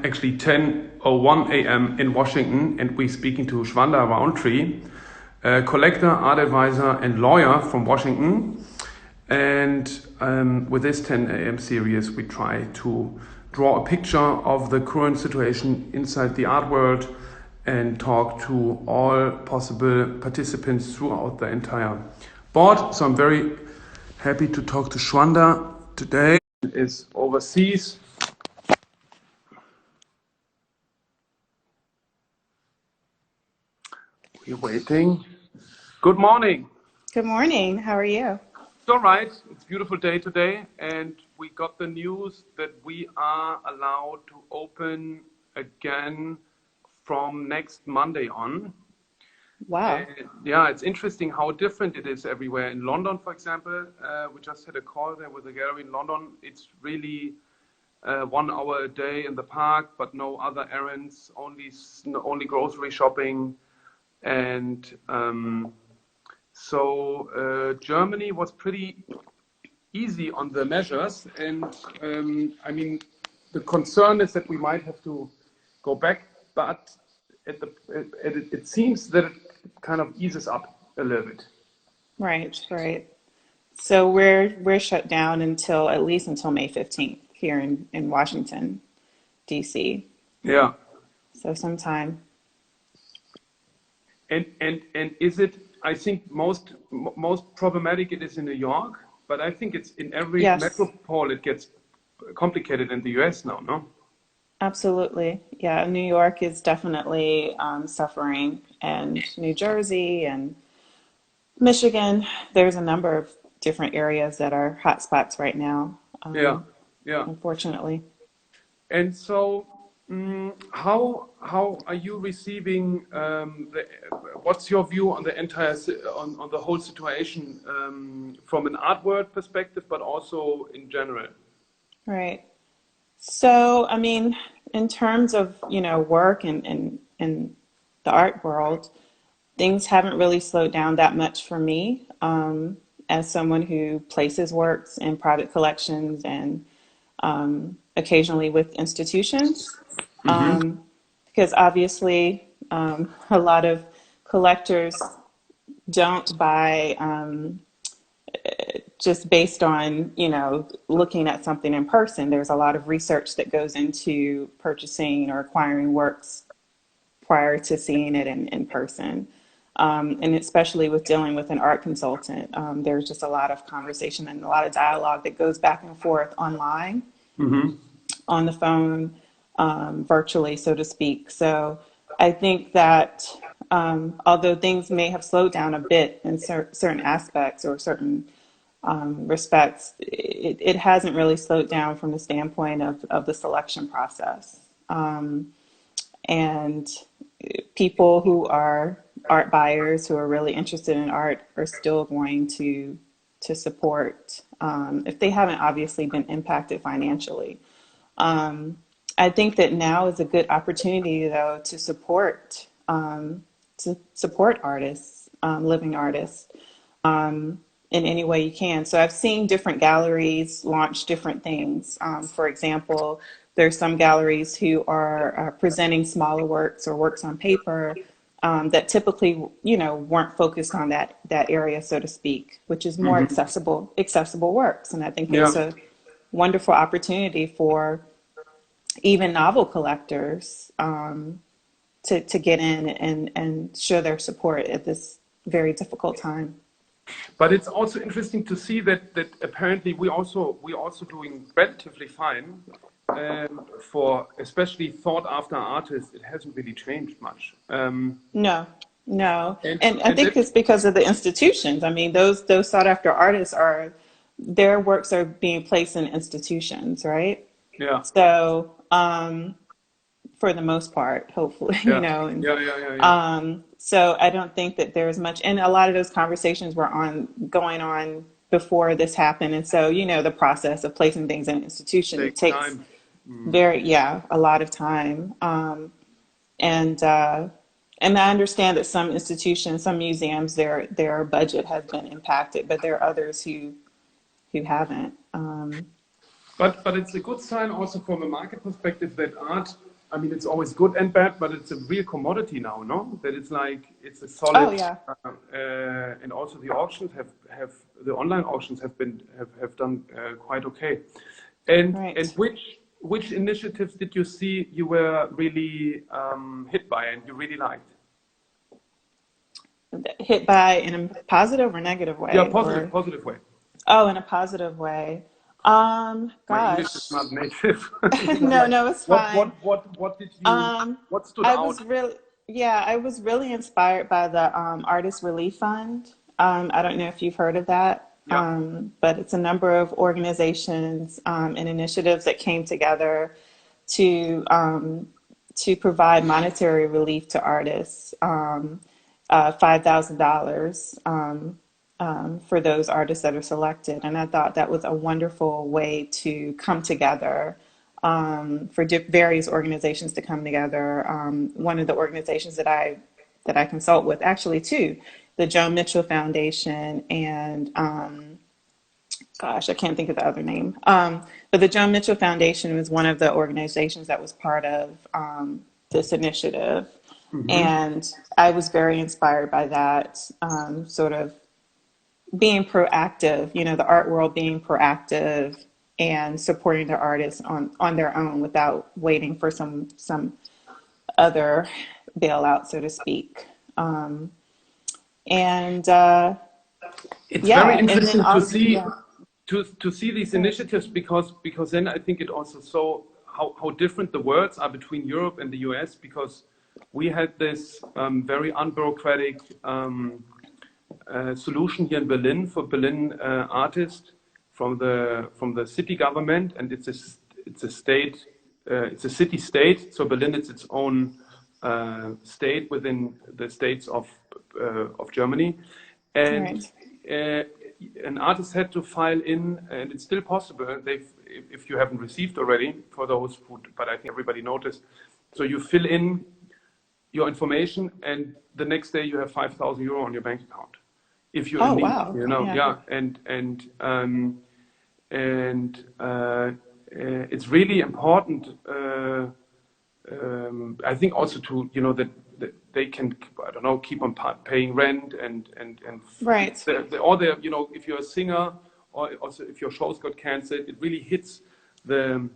time, actually 10:01 a.m. in Washington, and we're speaking to Schwanda Rountree, a collector, art advisor, and lawyer from Washington. And with this 10 a.m. series, we try to draw a picture of the current situation inside the art world and talk to all possible participants throughout the entire board. So I'm very happy to talk to Schwanda today. Is overseas. We're waiting. Good morning. Good morning. How are you? It's all right. It's a beautiful day today, and we got the news that we are allowed to open again from next Monday on. Wow. Yeah, it's interesting how different it is everywhere. In London, for example, we just had a call there with a gallery in London. It's really 1 hour a day in the park, but no other errands, only grocery shopping. And so Germany was pretty easy on the measures. And I mean, the concern is that we might have to go back, but it seems that it kind of eases up a little bit. Right. So we're shut down at least until May 15th here in Washington, D.C. Yeah. So sometime. And is it? I think most problematic it is in New York, but I think it's in every metropole. It gets complicated in the U.S. now, no? Absolutely. Yeah, New York is definitely suffering, and New Jersey and Michigan. There's a number of different areas that are hotspots right now. Yeah. Unfortunately. And so, how are you receiving? What's your view on the entire on the whole situation from an art world perspective, but also in general? Right. So, I mean, in terms of, work and the art world, things haven't really slowed down that much for me as someone who places works in private collections and occasionally with institutions. Because obviously a lot of collectors don't buy just based on, looking at something in person. There's a lot of research that goes into purchasing or acquiring works prior to seeing it in person. And especially with dealing with an art consultant, there's just a lot of conversation and a lot of dialogue that goes back and forth online, on the phone, virtually, so to speak. So I think that although things may have slowed down a bit in certain aspects or certain respects, it hasn't really slowed down from the standpoint of the selection process. And people who are art buyers who are really interested in art are still going to support if they haven't obviously been impacted financially. I think that now is a good opportunity, though, to support artists, living artists, in any way you can. So I've seen different galleries launch different things. For example, there's some galleries who are presenting smaller works or works on paper that typically, weren't focused on that area, so to speak, which is more accessible works. And I think it's a wonderful opportunity for even novel collectors to get in and show their support at this very difficult time. But it's also interesting to see that apparently we're also doing relatively fine. For especially sought after artists, it hasn't really changed much. No. And I think it's because of the institutions. I mean, those sought after artists their works are being placed in institutions, right? Yeah. So, for the most part, hopefully, so I don't think that there's much, and a lot of those conversations were going on before this happened. And so, the process of placing things in an institution takes time. A lot of time. And I understand that some institutions, some museums, their budget has been impacted, but there are others who haven't. But it's a good sign also from a market perspective that art I mean, it's always good and bad, but it's a real commodity now, no? That it's like it's a Oh solid, yeah, and also the auctions have the online auctions have done quite okay. And right. which initiatives did you see you were really hit by and you really liked? Hit by in a positive or negative Yeah, way, positive, or positive way. oh, in a positive way. My English is Gosh, not native. You know, no, like no, it's fine. what did you Um, what stood I out? was really, yeah, I was really inspired by the Artist Relief Fund. I don't know if you've heard of that, Yeah. but it's a number of organizations and initiatives that came together to to provide monetary relief to artists, $5,000 for those artists that are selected. And I thought that was a wonderful way to come together for various organizations to come together. One of the organizations that I consult with, actually, too, the Joan Mitchell Foundation, and gosh, I can't think of the other name. But the Joan Mitchell Foundation was one of the organizations that was part of this initiative. Hmm. And I was very inspired by that, sort of being proactive, the art world being proactive and supporting the artists on their own without waiting for some other bailout, so to speak. And It's very yeah, and then interesting to also, see yeah, to see these good. initiatives because then I think it also saw how different the worlds are between Europe and the US because we had this very unbureaucratic solution here in Berlin for Berlin artists from the city government, and it's a state it's a city state. So Berlin is its own state within the states of Germany, and Right. uh, an artist had to file in, and it's still possible. If you haven't received already, for those who, but I think everybody noticed. So you fill in your information, and the next day you have 5,000 euro on your bank account, if you're in Oh, need. wow. You know, Yeah. yeah, and it's really important. I think also to that they can, I don't know, keep on paying rent and Right. or the if you're a singer or also if your shows got cancelled, it really hits the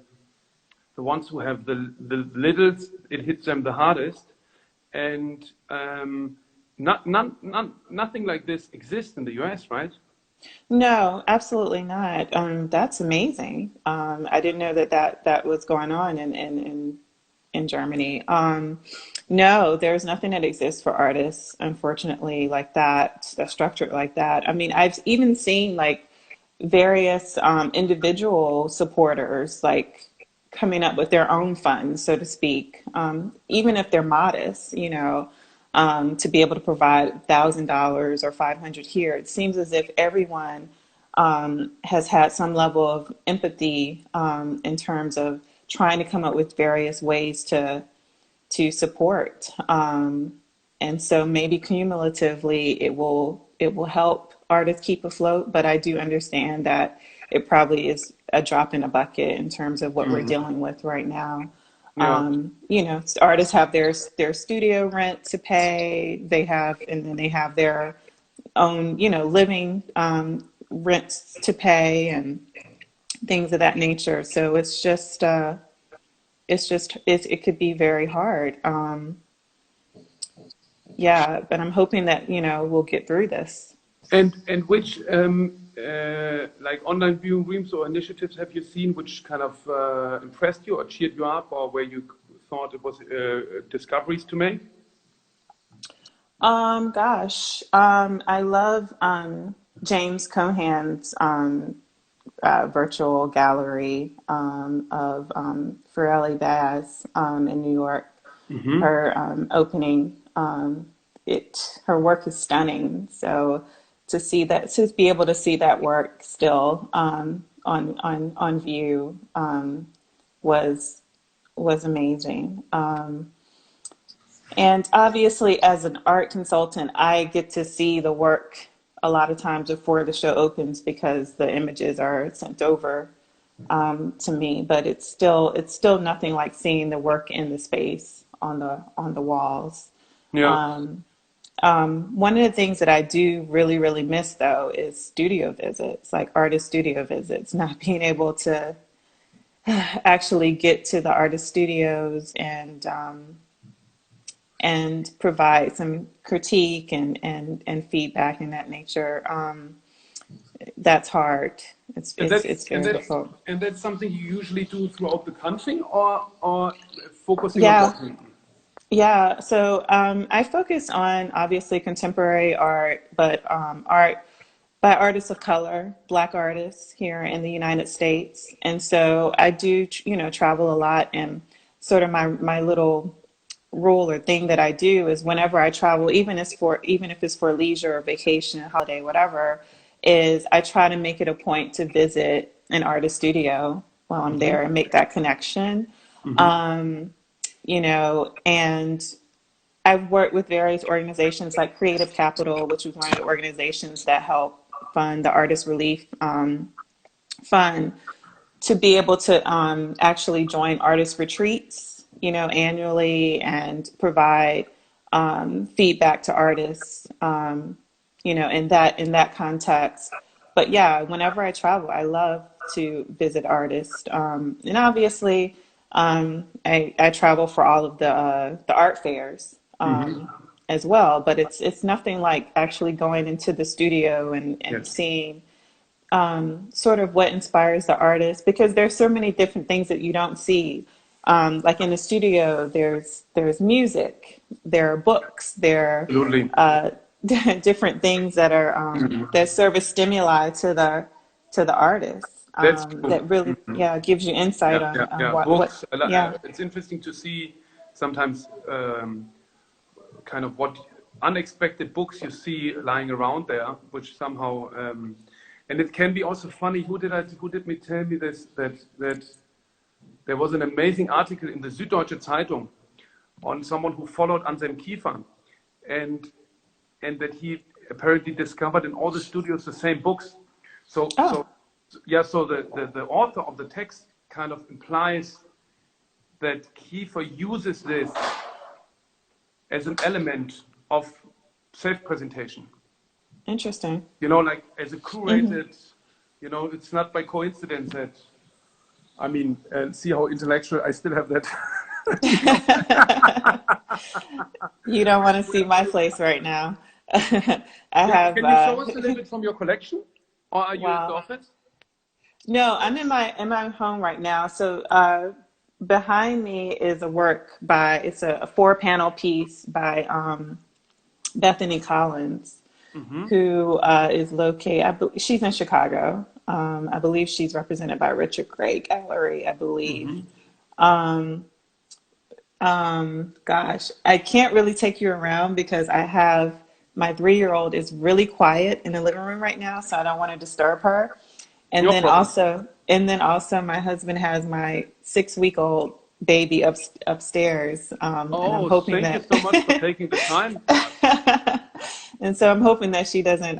the ones who have the littles. It hits them the hardest, and nothing like this exists in the US, right? No, absolutely not. That's amazing. I didn't know that was going on in Germany. No, there's nothing that exists for artists, unfortunately, like that, that's structured like that. I mean, I've even seen like various individual supporters like coming up with their own funds, so to speak, even if they're modest, to be able to provide $1,000 or 500 here. It seems as if everyone has had some level of empathy in terms of trying to come up with various ways to support. And so maybe cumulatively it will help artists keep afloat, but I do understand that it probably is a drop in a bucket in terms of what we're Mm. dealing with right now. Yeah. Artists have their studio rent to pay. And then they have their own, living rents to pay and things of that nature. So it could be very hard. Yeah, but I'm hoping that, we'll get through this. And which like online viewing rooms or initiatives have you seen which kind of impressed you or cheered you up, or where you thought it was discoveries to make? I love James Cohan's virtual gallery of Firelli Baz in New York. Hmm. Her opening, her work is stunning. So to be able to see that work still on view was was amazing. And obviously, as an art consultant, I get to see the work a lot of times before the show opens because the images are sent over to me, but it's still nothing like seeing the work in the space on the walls. Yeah. Um, One of the things that I do really, really miss though is studio visits, like artist studio visits, not being able to actually get to the artist studios and provide some critique and feedback in that nature. That's hard. It's And it's that's it's and very that's difficult. and that's something you usually do throughout the country, or focusing on Yeah, Washington. yeah. So I focus on obviously contemporary art, but art by artists of color, Black artists here in the United States. And so I do, travel a lot, and sort of my little rule or thing that I do is whenever I travel, even if it's for leisure or vacation, holiday, whatever, is I try to make it a point to visit an artist studio while I'm Hmm. there and make that connection. Hmm. Um, and I've worked with various organizations like Creative Capital, which is one of the organizations that help fund the Artist Relief Fund, to be able to actually join artist retreats, annually and provide feedback to artists, in that context. But yeah, whenever I travel, I love to visit artists, and obviously, I travel for all of the art fairs Hmm. as well. But it's nothing like actually going into the studio and Yes. seeing sort of what inspires the artist, because there's so many different things that you don't see. Like in the studio, there's music, there are books, there Absolutely. are different things that are Mhm. that serve as stimuli to the artist, That's true. that really, Hmm. yeah, gives you insight Yeah, on yeah, yeah. what, Books. yeah. It's interesting to see sometimes kind of what unexpected books you see lying around there, which somehow, and it can be also funny. Who did me tell me this? That there was an amazing article in the Süddeutsche Zeitung on someone who followed Anselm Kiefer, and that he apparently discovered in all the studios the same books. So Oh, so yeah. So the author of the text kind of implies that Kiefer uses this as an element of self-presentation. interesting. Like as a curated, it's not by coincidence that, I mean, see how intellectual I still have that. you know, You don't want to see my place right now. I yeah, have can you show us a little bit from your collection? Or are you in the wow. office? No, I'm in my home right now. So behind me is a work by it's a four-panel piece by Bethany Collins, Mm-hmm. who is located. She's in Chicago. I believe she's represented by Richard Gray Gallery, I believe. Mm-hmm. Gosh, I can't really take you around because I have my 3-year-old is really quiet in the living room right now, so I don't want to disturb her. And No then problem. also, and then also, my husband has my 6-week-old baby upstairs, and I'm Oh, hoping thank you so much for that, taking the time for us. and so I'm hoping that she doesn't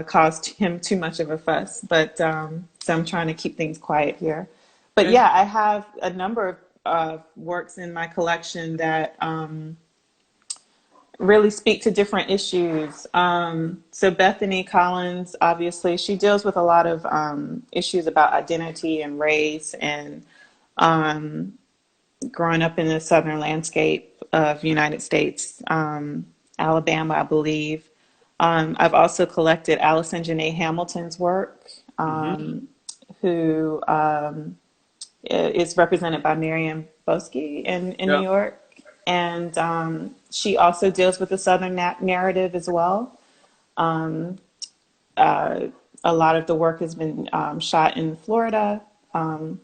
cause him too much of a fuss. But so I'm trying to keep things quiet here. But And yeah, I have a number of works in my collection that really speak to different issues. So Bethany Collins, obviously, she deals with a lot of issues about identity and race, and growing up in the southern landscape of United States, Alabama, I believe. I've also collected Allison Janae Hamilton's work, mm-hmm. who is represented by Miriam Boesky in New Yeah. York. And she also deals with the Southern narrative as well. Uh, a lot of the work has been shot in Florida, And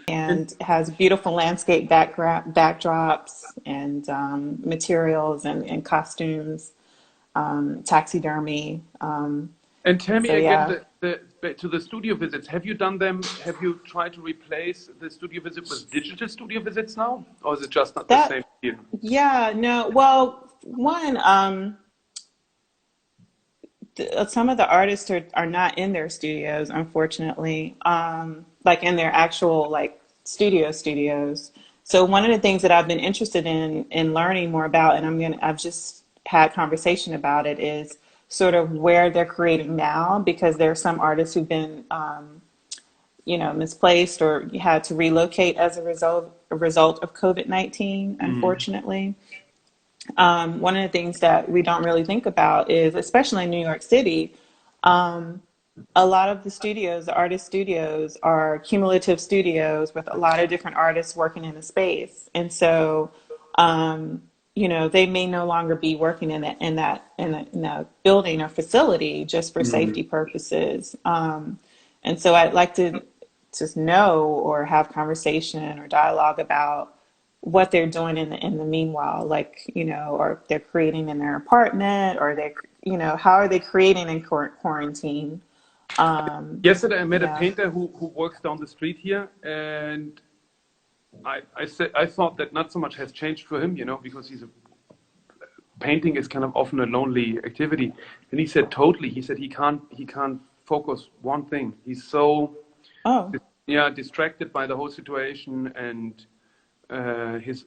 and has beautiful landscape backdrops and materials and costumes, taxidermy. And tell me So again, yeah, back to the studio visits. Have you done them? Have you tried to replace the studio visit with digital studio visits now, or is it just not the that same feeling? yeah, no, well, one, some of the artists are not in their studios, unfortunately, like in their actual like studios. So one of the things that I've been interested in learning more about, and I've just had conversation about it, is sort of where they're creating now, because there are some artists who've been misplaced or had to relocate as a result of COVID-19, Mm. unfortunately. One of the things that we don't really think about is, especially in New York City, a lot of the studios, the artist studios, are cumulative studios with a lot of different artists working in a space. And so, they may no longer be working in a building or facility just for Mm. safety purposes. And so I'd like to just know or have conversation or dialogue about what they're doing in the meanwhile, like, or they're creating in their apartment, or how are they creating in quarantine? Yesterday, I met a Yeah. painter who works down the street here, and I thought that not so much has changed for him, because painting is kind of often a lonely activity. And he said totally. He said he can't focus one thing. He's so Oh, yeah distracted by the whole situation, and his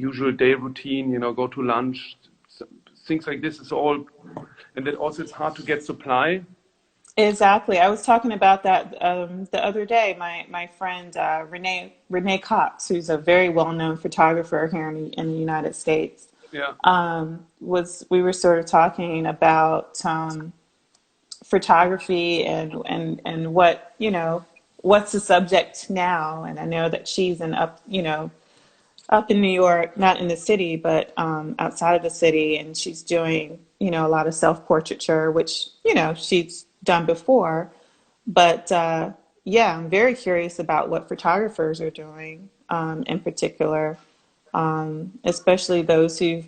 usual day routine. Go to lunch, things like this is all, and then also it's hard to get supply. exactly. I was talking about that the other day. My friend Renee Cox, who's a very well-known photographer here in the United States, Yeah. was we were sort of talking about photography and what's the subject now. And I know that she's up in New York, not in the city, but outside of the city, and she's doing a lot of self-portraiture, which she's done before. But yeah, I'm very curious about what photographers are doing in particular, especially those who've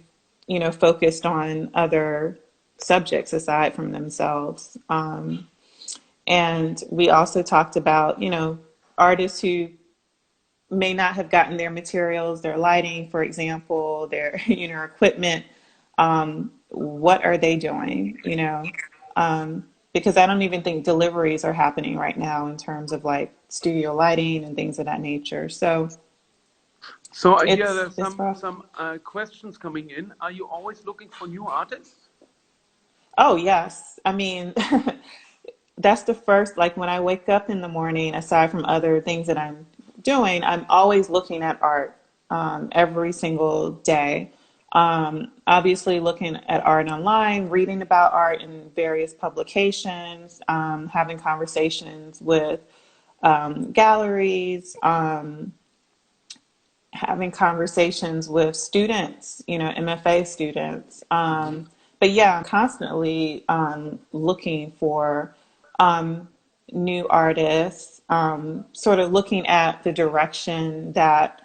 focused on other subjects aside from themselves. And we also talked about artists who may not have gotten their materials, their lighting, for example, their equipment. What are they doing? Because I don't even think deliveries are happening right now in terms of like studio lighting and things of that nature. So So I hear it's there's it's some rough. some questions coming in. Are you always looking for new artists? Oh yes, I mean that's the first, like when I wake up in the morning, aside from other things that I'm doing, I'm always looking at art every single day. Obviously, looking at art online, reading about art in various publications, having conversations with galleries, having conversations with students, MFA students. But yeah, I'm constantly looking for new artists, sort of looking at the direction that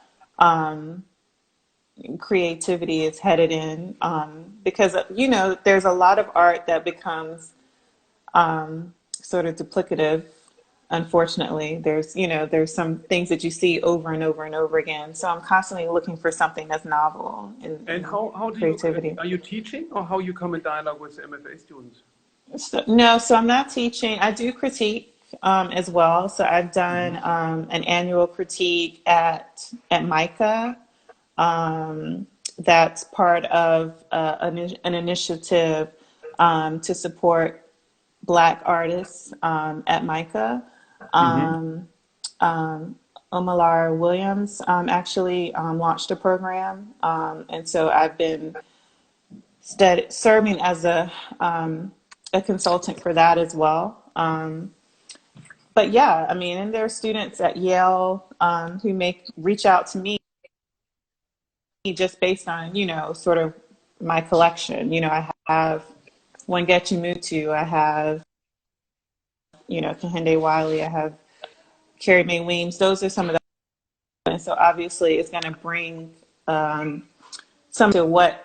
creativity is headed in. Because, there's a lot of art that becomes sort of duplicative. Unfortunately, there's some things that you see over and over and over again. So I'm constantly looking for something that's novel And in how do you creativity. are you teaching, or how you come in dialogue with the MFA students? No, so I'm not teaching. I do critique as well. So I've done Hmm. an annual critique at MICA. That's part of an initiative to support Black artists at MICA. Hmm. Um, Omalar Williams actually launched a program, and so I've been serving as a consultant for that as well. But yeah, I mean, and there are students at Yale who may reach out to me just based on sort of my collection. I have Wangechi Mutu, I have Kehinde Wiley, I have Carrie Mae Weems. Those are some of the, and so obviously it's going to bring um, some to what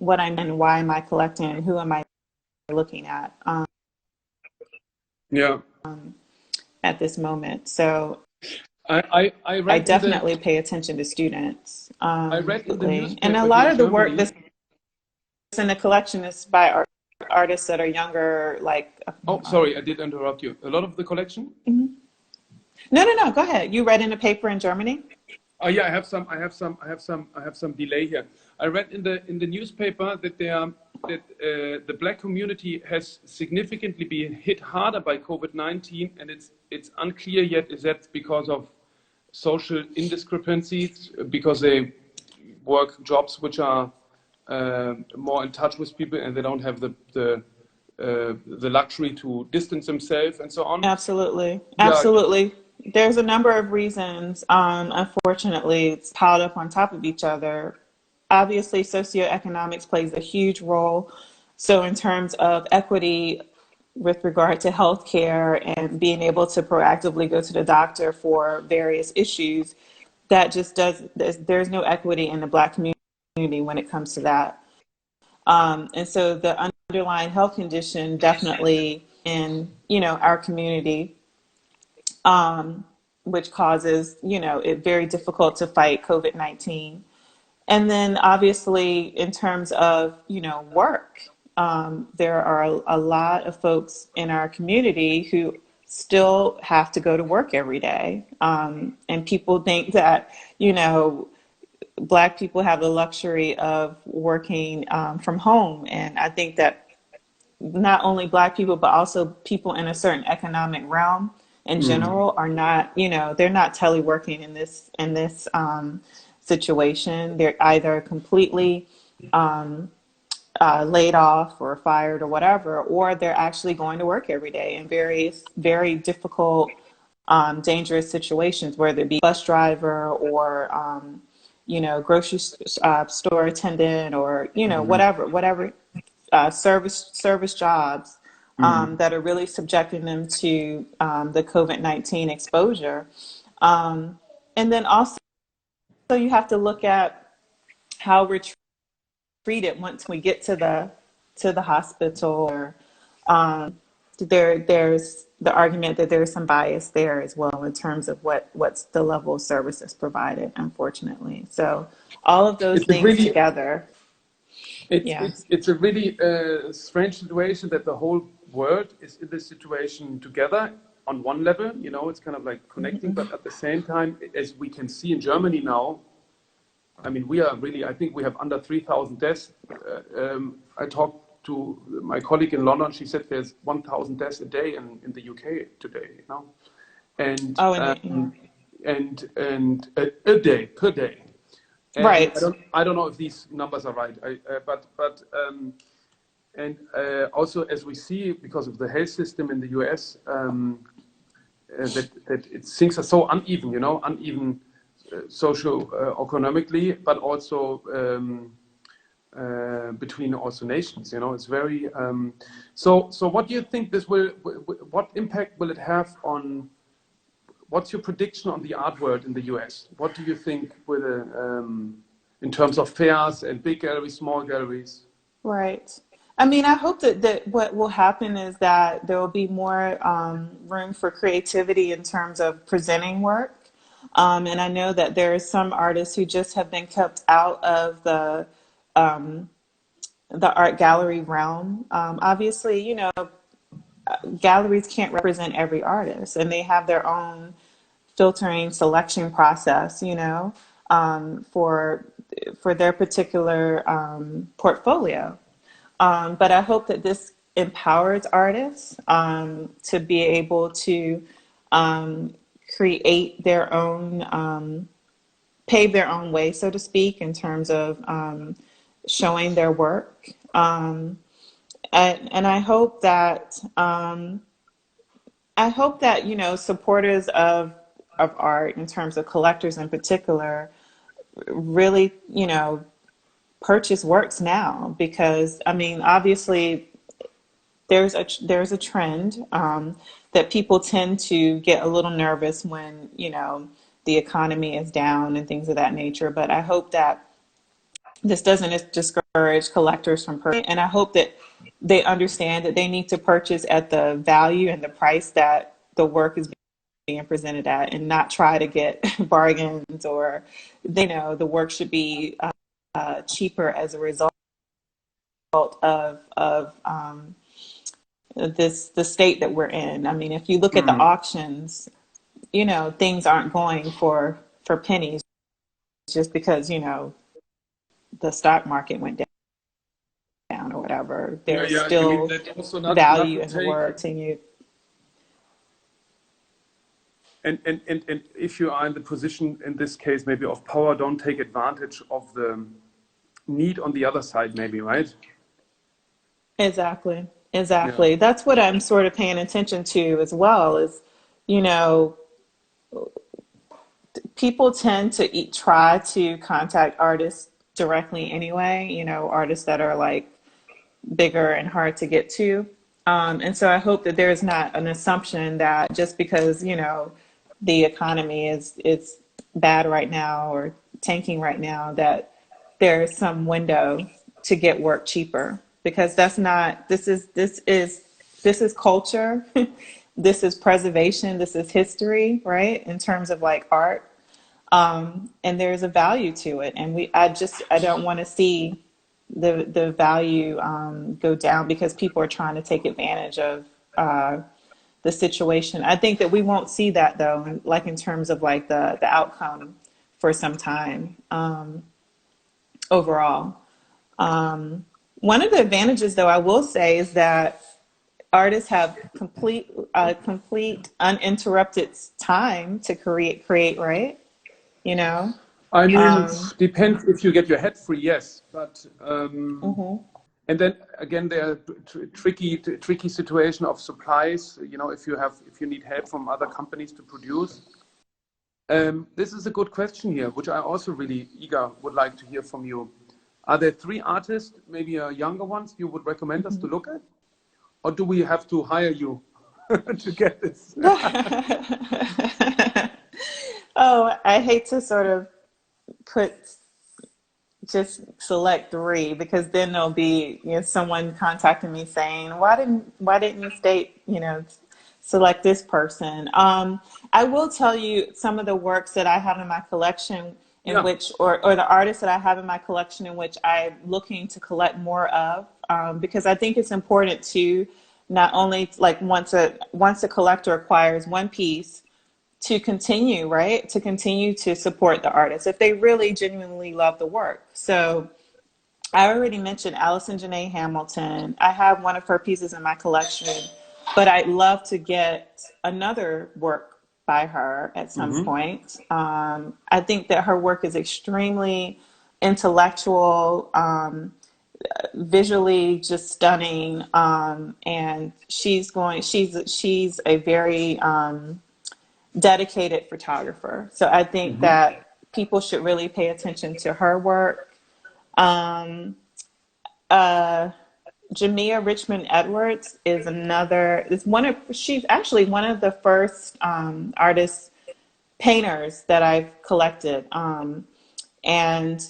I'm and why am I collecting and who am I looking Yeah, at this moment. So I I read in the definitely pay attention to students, I read in the absolutely. And a newspaper here lot in of the work Germany. that's in the collection is by art. artists that are younger, like, Oh, sorry, I did interrupt you. A lot of the collection? no, go ahead. You read in a paper in Germany? Oh yeah, I have some delay here. I read in the newspaper that the black community has significantly been hit harder by COVID-19, and it's unclear yet if that's because of social indiscrepancies, because they work jobs which are more in touch with people, and they don't have the luxury to distance themselves and so on. Absolutely. Yeah. Absolutely. There's a number of reasons. Unfortunately, it's piled up on top of each other. Obviously, socioeconomics plays a huge role. So, in terms of equity with regard to healthcare and being able to proactively go to the doctor for various issues, that just there's no equity in the Black community when it comes to that. And so the underlying health condition definitely in, our community, which causes, it very difficult to fight COVID-19. And then obviously in terms of, work, there are a lot of folks in our community who still have to go to work every day. And people think that, Black people have the luxury of working from home. And I think that not only Black people, but also people in a certain economic realm in general are not, they're not teleworking in this situation. They're either completely laid off or fired or whatever, or they're actually going to work every day in various very difficult, dangerous situations, whether it be bus driver or grocery store attendant, or whatever service jobs that are really subjecting them to the COVID-19 exposure. And then also you have to look at how we're treated once we get to the hospital. Or there's the argument that there's some bias there as well in terms of what's the level of services provided, unfortunately. So all of those things together. It's a really strange situation that the whole world is in this situation together on one level. It's kind of like connecting, but at the same time, as we can see in Germany now, I mean, I think we have under 3,000 deaths. I talked to my colleague in London. She said there's 1,000 deaths a day in the UK today, and and a day per day. And right. I don't know if these numbers are right. Also, as we see, because of the health system in the US, that things are so uneven, uneven socio-economically, but also between also nations. It's very. So what do you think what impact will it have on? What's your prediction on the art world in the US? What do you think in terms of fairs and big galleries, small galleries? Right. I mean, I hope that what will happen is that there will be more room for creativity in terms of presenting work. And I know that there are some artists who just have been kept out of the art gallery realm. Obviously, galleries can't represent every artist, and they have their own filtering selection process, for their particular portfolio. But I hope that this empowers artists to be able to create their own, pave their own way, so to speak, in terms of showing their work. And I hope that supporters of art, in terms of collectors in particular, really purchase works now, because I mean, obviously there's a trend that people tend to get a little nervous when the economy is down and things of that nature. But I hope that this doesn't discourage collectors from purchasing, and I hope that they understand that they need to purchase at the value and the price that the work is being presented at, and not try to get bargains, or the work should be cheaper as a result of the state that we're in. I mean, if you look at the auctions, things aren't going for pennies just because, the stock market went down or whatever. Yeah, There's yeah. You mean still that also not value to in the take, works, and you and if you are in the position in this case maybe of power, don't take advantage of the need on the other side, maybe, right? exactly, Yeah. exactly. That's what I'm sort of paying attention to as well. Is you know people tend to try to contact artists directly anyway. Artists that are like bigger and hard to get to. And so I hope that there's not an assumption that just because, the economy is bad right now or tanking right now, that there's some window to get work cheaper, because that's not, this is culture. This is preservation. This is history, right? In terms of like art. And there's a value to it. And I don't want to see the value go down because people are trying to take advantage of the situation. I think that we won't see that though, like in terms of like the outcome for some time overall. One of the advantages though, I will say, is that artists have complete uninterrupted time to create, right? You know? I mean, Um, depends if you get your head free, yes, but mhm. and then again, there are tricky situation of supplies. If you need help from other companies to produce. This is a good question here, which I also really would like to hear from you. Are there three artists, maybe younger ones, you would recommend us to look at, or do we have to hire you to get this? Oh, I hate to sort of put just select three, because then there'll be someone contacting me saying, why didn't you state, select this person. I will tell you some of the works that I have in my collection in Yeah. which, or the artists that I have in my collection in which I'm looking to collect more of, because I think it's important to not only like once a collector acquires one piece, to continue, right? To continue to support the artist if they really genuinely love the work. So I already mentioned Allison Janae Hamilton. I have one of her pieces in my collection, but I'd love to get another work by her at some Hmm. point. I think that her work is extremely intellectual, visually just stunning, and she's a very dedicated photographer. So I think Hmm. that people should really pay attention to her work. Um, uh, Jamia Richmond Edwards is another. She's actually one of the first artists, painters that I've collected, and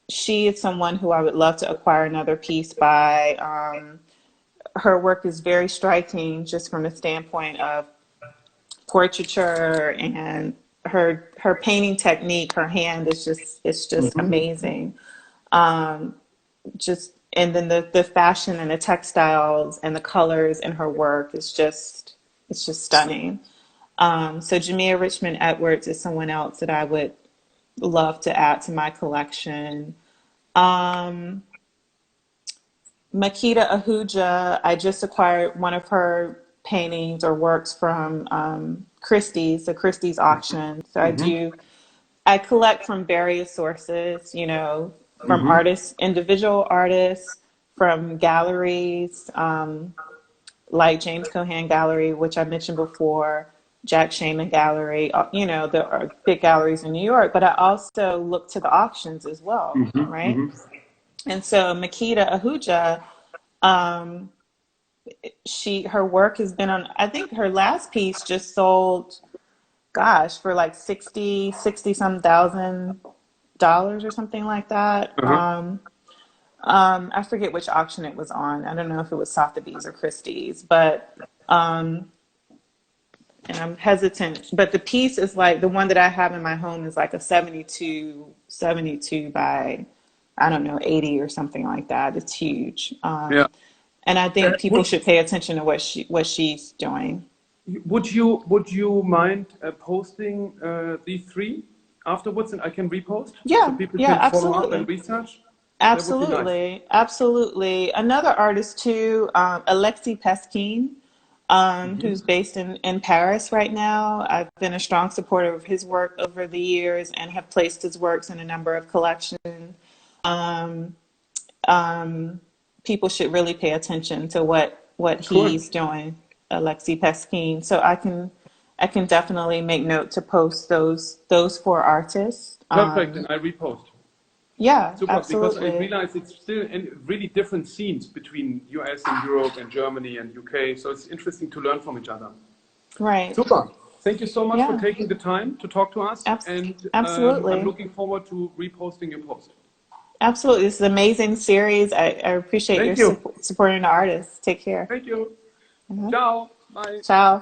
she is someone who I would love to acquire another piece by. Her work is very striking, just from the standpoint of portraiture, and her painting technique. Her hand is just Hmm. amazing. Just and then the fashion and the textiles and the colors in her work is just it's just stunning. So Jamia Richmond Edwards is someone else that I would love to add to my collection. Um, Makita Ahuja, I just acquired one of her paintings or works from Christie's, the Christie's auction. So Hmm. I collect from various sources, from Hmm. artists, individual artists, from galleries, like James Cohan Gallery, which I mentioned before, Jack Shaman Gallery. There are big galleries in New York, but I also look to the auctions as well, Hmm. right? Hmm. And so Makita Ahuja, um, her work has been on, I think her last piece just sold, gosh, for like 60 some $1,000 or something like that. Uh-huh. I forget which auction it was on. I don't know if it was Sotheby's or Christie's, but and I'm hesitant, but the piece is like the one that I have in my home is like a 72 by I don't know, 80 or something like that. It's huge. Yeah. And I think people Would should pay attention to what she's doing. would you mind posting these three afterwards, and I can repost so Yeah, people yeah, can follow up and absolutely. research? That would be nice. Absolutely, absolutely. Another artist too, Alexei Peskin, who's Hmm. based in Paris right now. I've been a strong supporter of his work over the years and have placed his works in a number of collections. Um, People should really pay attention to what Cool. he's doing, Alexei Peskin. So I can definitely make note to post those four artists. Perfect, and I repost. Yeah, Super, because I absolutely. realize it's still in really different scenes between US and Europe and Germany and UK. So it's interesting to learn from each other. Right. Super. Thank you so much for Yeah. taking the time to talk to us, and I'm Absolutely. looking forward to reposting your post. Absolutely. This is an amazing series. I appreciate your Thank you. supporting the artists. Take care. Thank you. Mhm. Ciao. Bye. Ciao.